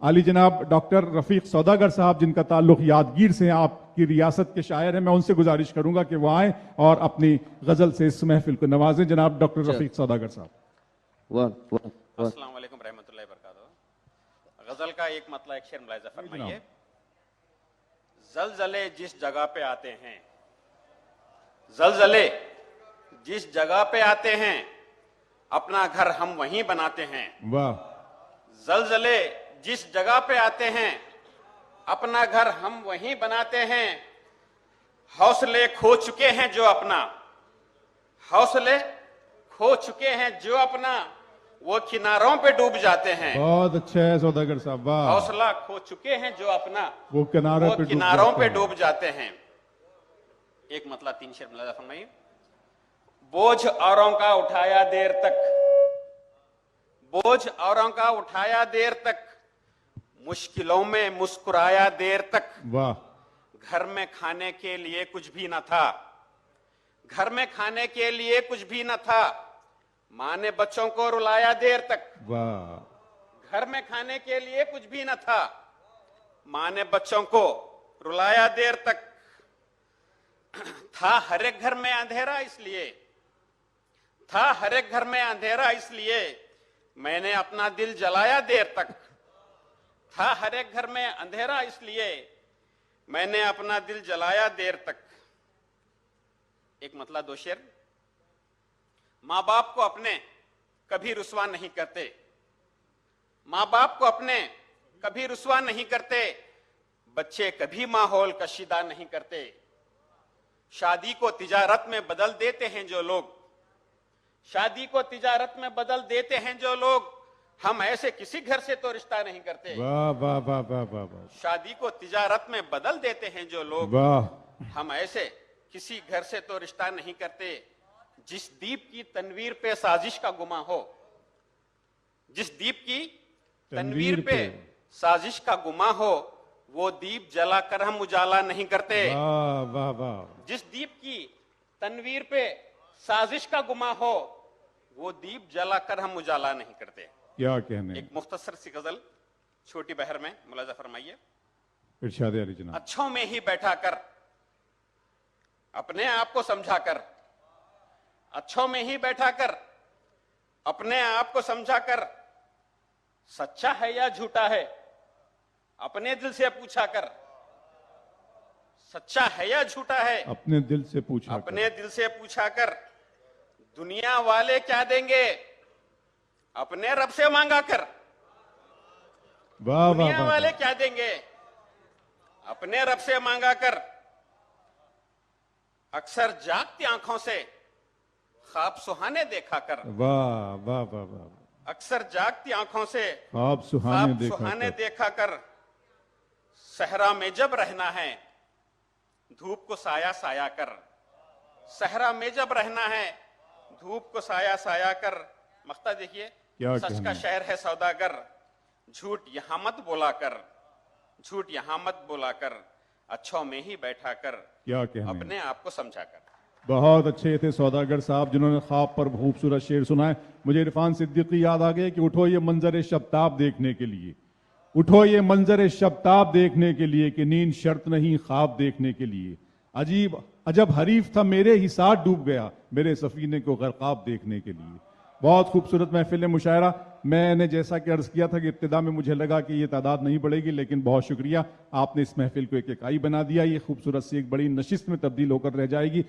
आली जनाब डॉक्टर रफीक सौदागर साहब, जिनका ताल्लुक यादगीर से आपकी रियासत के शायर हैं, मैं उनसे गुजारिश करूंगा कि वो आए और अपनी गजल से इस महफिल को नवाजें। जनाब डॉक्टर रफीक सौदागर साहब। अस्सलाम वालेकुम रहमतुल्लाहि बरकातहू। गजल का एक मतलब एक शेर मुलाहिजा फरमाइए। जलजले जिस जगह पे आते हैं, जलजले जिस जगह पे आते हैं, अपना घर हम वहीं बनाते हैं। वाह। जलजले जिस जगह पे आते हैं, अपना घर हम वहीं बनाते हैं। हौसले खो चुके हैं जो अपना, हौसले खो चुके हैं जो अपना, वो किनारों पे डूब जाते हैं। बहुत अच्छा है सौदागर साहब, वाह। हौसला खो चुके हैं जो अपना, वो किनारों पे डूब जाते हैं। एक मतलब 3 शेर मुलाहिजा फरमाइए। बोझ औरों का उठाया देर तक, बोझ औरों का उठाया देर तक, मुश्किलों में मुस्कुराया देर तक। वाह। घर में खाने के लिए कुछ भी न था, घर में खाने के लिए कुछ भी न था, मां ने बच्चों को रुलाया देर तक। वाह। घर में खाने के लिए कुछ भी न था, मां ने बच्चों को रुलाया देर तक। था हर एक घर में अंधेरा इसलिए, था हर एक घर में अंधेरा इसलिए, मैंने अपना दिल जलाया देर तक। था हर एक घर में अंधेरा इसलिए, मैंने अपना दिल जलाया देर तक। एक मतलब 2 शेर। मां बाप को अपने कभी रुस्वा नहीं करते, मां बाप को अपने कभी रुस्वा नहीं करते, बच्चे कभी माहौल कशीदा नहीं करते। शादी को तिजारत में बदल देते हैं जो लोग, शादी को तिजारत में बदल देते हैं जो लोग, हम ऐसे किसी घर से तो रिश्ता नहीं करते। वाह वाह वाह वाह वाह वाह। शादी को तिजारत में बदल देते हैं जो लोग, वाह। हम ऐसे किसी घर से तो रिश्ता नहीं करते। जिस दीप की तनवीर पे साजिश का गुमा हो, जिस दीप की तनवीर पे साजिश का गुमा हो, वो दीप जलाकर हम उजाला नहीं करते। वाह वाह वाह। जिस दीप की तनवीर पे साजिश का गुमा हो, वो दीप जलाकर हम उजाला नहीं करते। क्या कहने। एक मुख्तसर सी गजल छोटी बहर में मुलाहिजा फरमाइए। इरशाद अली जनाब। अच्छों में ही बैठा कर, अपने आप को समझा कर, अच्छों में ही बैठा कर, अपने आप को समझा कर, सच्चा है या झूठा है, अपने दिल से पूछा कर। सच्चा है या झूठा है, अपने दिल से पूछा अपने दिल से पूछा कर। दुनिया वाले क्या देंगे, अपने रब से मांगा कर। वाह वाह दुनिया वाह। वाले क्या देंगे, अपने रब से मांगा कर। अक्सर जागती आंखों से ख्वाब सुहाने देखा कर। वाह वाह वाह वाह। अक्सर जागती आंखों से ख्वाब सुहाने देखा कर। सहरा में जब रहना है, धूप को साया साया कर। सहरा में जब रहना है, धूप को साया साया कर। मख्ता देखिए, सच का शहर है सौदागर, झूठ यहां मत बोला कर, झूठ यहां मत बोला कर। अच्छों में ही बैठा कर, क्या कहने। अपने आप को समझा कर। बहुत अच्छे थे सौदागर साहब, जिन्होंने ख्वाब पर खूबसूरत शेर सुनाए। मुझे इरफान सिद्दीकी याद आ गए कि उठो ये मंजर शब्ताब देखने के लिए, उठो ये मंजर शब्ताब देखने के लिए, कि नींद शर्त नहीं ख्वाब देखने के लिए। अजीब अजब हरीफ था मेरे ही साथ डूब गया, मेरे सफीने को गरकाब देखने के लिए। बहुत खूबसूरत महफिल मुशायरा। मैंने जैसा कि अर्ज किया था कि इब्तिदा में मुझे लगा कि ये तादाद नहीं बढ़ेगी, लेकिन बहुत शुक्रिया, आपने इस महफिल को एक इकाई बना दिया। ये खूबसूरत सी एक बड़ी नशिस्त में तब्दील होकर रह जाएगी।